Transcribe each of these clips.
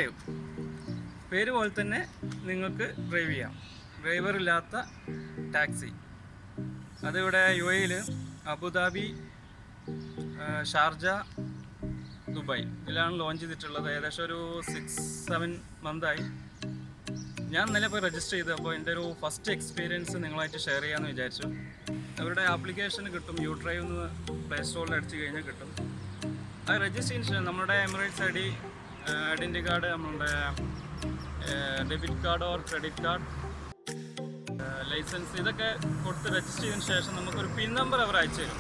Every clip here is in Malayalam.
UDrive പേര് പോലെ തന്നെ നിങ്ങൾക്ക് ഡ്രൈവ് ചെയ്യാം. ഡ്രൈവർ ഇല്ലാത്ത ടാക്സി. അതിവിടെ UAE അബുദാബി, ഷാർജ, ദുബായ് ഇതിലാണ് ലോഞ്ച് ചെയ്തിട്ടുള്ളത്. ഏകദേശം ഒരു 6-7 മന്തായി. ഞാൻ ഇന്നലെ പോയി രജിസ്റ്റർ ചെയ്തു. അപ്പോൾ എൻ്റെ ഒരു ഫസ്റ്റ് എക്സ്പീരിയൻസ് നിങ്ങളായിട്ട് ഷെയർ ചെയ്യാമെന്ന് വിചാരിച്ചു. അവരുടെ ആപ്ലിക്കേഷൻ കിട്ടും, UDrive എന്ന് പ്ലേ സ്റ്റോറിൽ അടിച്ചു കഴിഞ്ഞാൽ കിട്ടും. അത് രജിസ്റ്റർ ചെയ്യുന്ന ശേഷം നമ്മുടെ എമിറേറ്റ്സ് ഐഡൻറ്റി കാർഡ്, നമ്മളുടെ debit card or credit card, licence ഇതൊക്കെ കൊടുത്ത് രജിസ്റ്റർ ചെയ്തതിന് ശേഷം നമുക്കൊരു പിൻ നമ്പർ അവർ അയച്ചു തരും.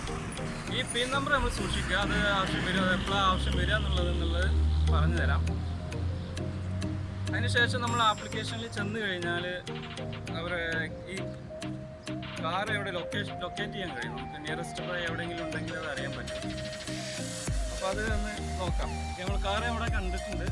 ഈ പിൻ നമ്പർ നമ്മൾ സൂക്ഷിക്കുക. അത് ആവശ്യം വരിക, അത് എപ്പോഴാണ് ആവശ്യം വരിക എന്നുള്ളത് പറഞ്ഞു തരാം. അതിനുശേഷം നമ്മൾ ആപ്ലിക്കേഷനിൽ ചെന്ന് കഴിഞ്ഞാൽ അവർ ഈ കാർ എവിടെ ലൊക്കേറ്റ് ചെയ്യാൻ കഴിയും. നമുക്ക് നിയറസ്റ്റ് ബൈ എവിടെയെങ്കിലും ഉണ്ടെങ്കിൽ അത് അറിയാൻ പറ്റും. അപ്പോൾ അത് ഒന്ന് നോക്കാം. നമ്മൾ കാർ എവിടെ കണ്ടിട്ടുണ്ട്.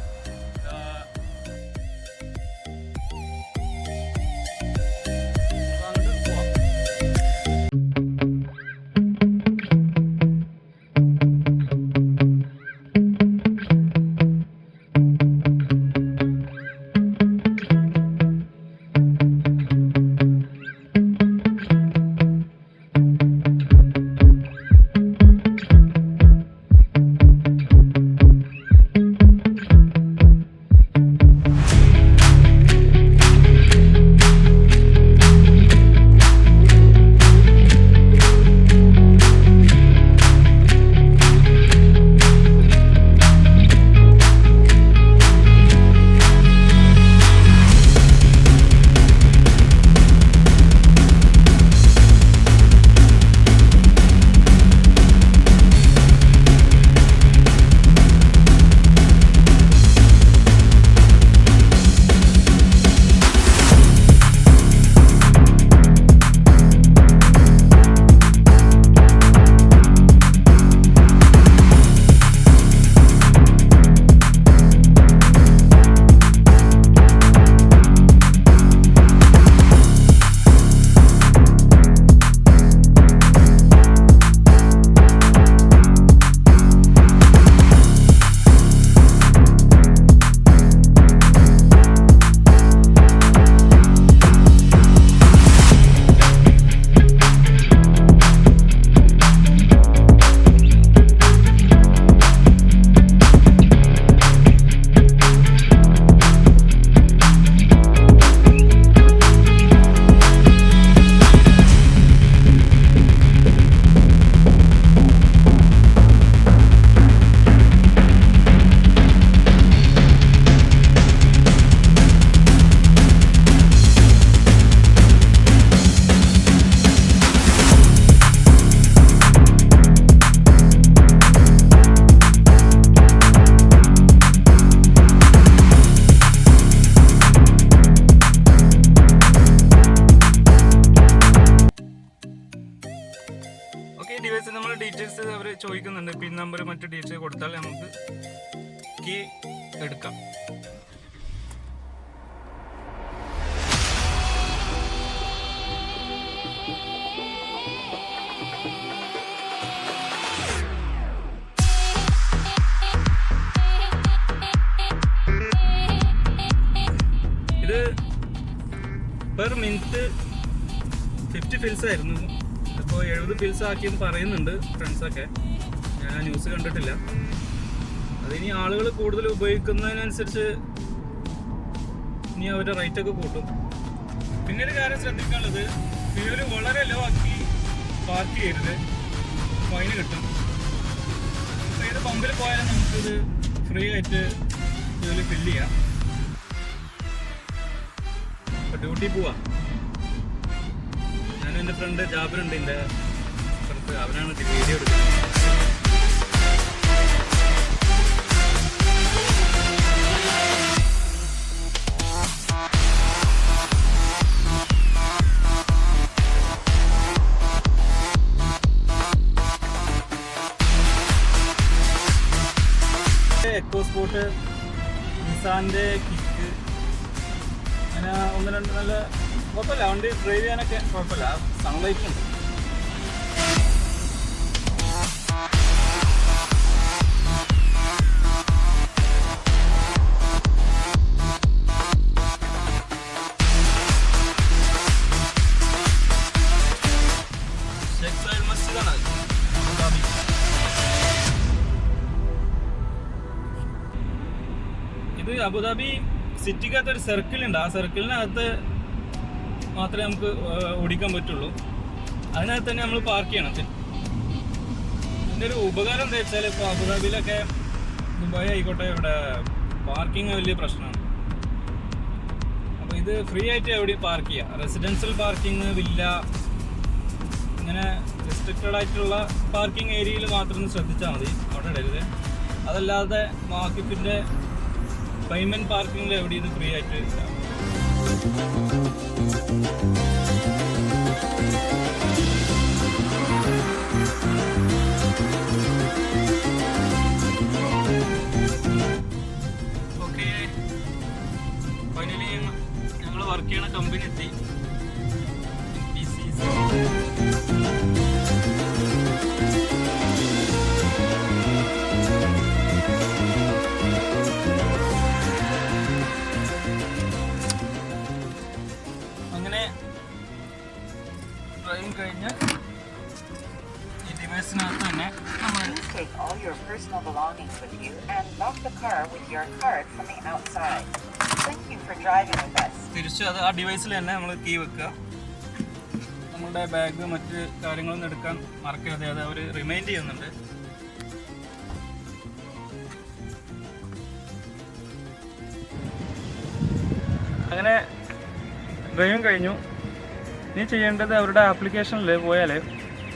ഡിവൈസ് നമ്മൾ ഡീറ്റെയിൽസ് അവർ ചോദിക്കുന്നുണ്ട്. പിൻ നമ്പർ മറ്റു ഡീറ്റെയിൽസ് കൊടുത്താൽ നമുക്ക് കീ എടുക്കാം. ഇത് പെർ മിനിറ്റ് 50 ഫിൽസ് ആയിരുന്നു. ഇപ്പോൾ 70 ഫിൽസ് ആക്കിയെന്ന് പറയുന്നുണ്ട് ഫ്രണ്ട്സൊക്കെ. ഞാൻ ന്യൂസ് കണ്ടിട്ടില്ല. അതിനി ആളുകൾ കൂടുതൽ ഉപയോഗിക്കുന്നതിനനുസരിച്ച് ഇനി അവരുടെ റേറ്റൊക്കെ കൂട്ടും. പിന്നെ ഒരു കാര്യം ശ്രദ്ധിക്കാനുള്ളത്, ഫ്യൂല് വളരെ ലോ ആക്കി പാർക്ക് ചെയ്യരുത്, ഫൈന് കിട്ടും. അപ്പോൾ ഏത് പമ്പിൽ പോയാലും നമുക്കിത് ഫ്രീ ആയിട്ട് ഫ്യൂല് ഫില്ല് ചെയ്യാം. ഇപ്പോൾ ഡ്യൂട്ടി പോവാം. എൻ്റെ ഫ്രണ്ട് ജാബിറുണ്ട് എൻ്റെ പുറത്ത്, അവനാണ് വീഡിയോ എടുക്കുന്നത്. എക്കോ സ്പോട്ട്, നിസാൻ്റെ കിക്ക്, അങ്ങനെ ഒന്ന് രണ്ട് നല്ല കുഴപ്പമില്ല. വണ്ടി ഡ്രൈവ് ചെയ്യാനൊക്കെ കുഴപ്പമില്ല. സൺലൈറ്റ് ഉണ്ട്. ടെക്സ്റ്റൈൽ മസ്ജിദാണ് അത്, അബുദാബി. ഇത് അബുദാബി സിറ്റിക്കകത്ത് ഒരു സർക്കിൾ ഉണ്ട്. ആ സർക്കിളിനകത്ത് മാത്രമേ നമുക്ക് ഓടിക്കാൻ പറ്റുള്ളൂ. അതിനകത്ത് തന്നെ നമ്മൾ പാർക്ക് ചെയ്യണം. ഇതിൻ്റെ ഒരു ഉപകാരം എന്താ വെച്ചാൽ, ഇപ്പോൾ അബുദാബിയിലൊക്കെ, ദുബായ് ആയിക്കോട്ടെ, ഇവിടെ പാർക്കിംഗ് വലിയ പ്രശ്നമാണ്. അപ്പോൾ ഇത് ഫ്രീ ആയിട്ട് എവിടെയും പാർക്ക് ചെയ്യാം. റെസിഡൻഷ്യൽ പാർക്കിംഗ്, വില്ല, ഇങ്ങനെ റെസ്ട്രിക്റ്റഡ് ആയിട്ടുള്ള പാർക്കിംഗ് ഏരിയയിൽ മാത്രം ശ്രദ്ധിച്ചാൽ മതി, അവിടെ ഇടരുത്. അതല്ലാതെ വാക്കിഫിൻ്റെ പേയ്മെൻറ്റ് പാർക്കിങ്ങിൽ എവിടെയും ഇത് ഫ്രീ ആയിട്ട് ഇല്ല. ഓക്കെ, ഫൈനലി ഞങ്ങൾ വർക്ക് ചെയ്യണ കമ്പനി എത്തി. അങ്ങനെ ഡ്രൈവിംഗ് കഴിഞ്ഞ് ഈ ഡിവൈസിനകത്ത് തന്നെ നമ്മൾ Take all your personal belongings with you and lock the car with your card from the outside. Thank you for driving with us. തിരിച്ച് അത് ആ ഡിവൈസിൽ തന്നെ നമ്മൾ കീ വെക്കുക. നമ്മുടെ ബാഗ് മറ്റ് കാര്യങ്ങളൊന്നും എടുക്കാൻ മറക്കരുത്, അത് അവർ റിമൈൻഡ് ചെയ്യുന്നുണ്ട്. അങ്ങനെ ഡ്രൈവിംഗ് കഴിഞ്ഞു. ഇനി ചെയ്യേണ്ടത് അവരുടെ ആപ്ലിക്കേഷനിൽ പോയാൽ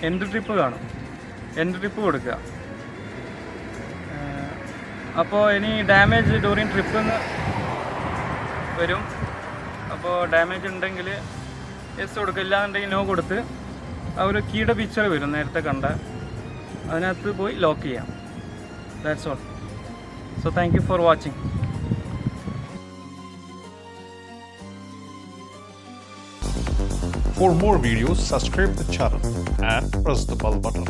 എൻട്രി ട്രിപ്പ് കാണും, എൻട്രി ട്രിപ്പ് കൊടുക്കുക. അപ്പോൾ ഇനി ഡാമേജ് ഡ്യൂറിങ് ട്രിപ്പ് എന്ന് വരും. അപ്പോൾ ഡാമേജ് ഉണ്ടെങ്കിൽ യെസ് കൊടുക്കുക, ഇല്ലാന്നുണ്ടെങ്കിൽ നോ കൊടുത്ത് ആ ഒരു കീയുടെ പിക്ചർ വരും നേരത്തെ കണ്ട, അതിനകത്ത് പോയി ലോക്ക് ചെയ്യാം. That's all. So thank you for watching. For more videos, subscribe the channel and press the bell button.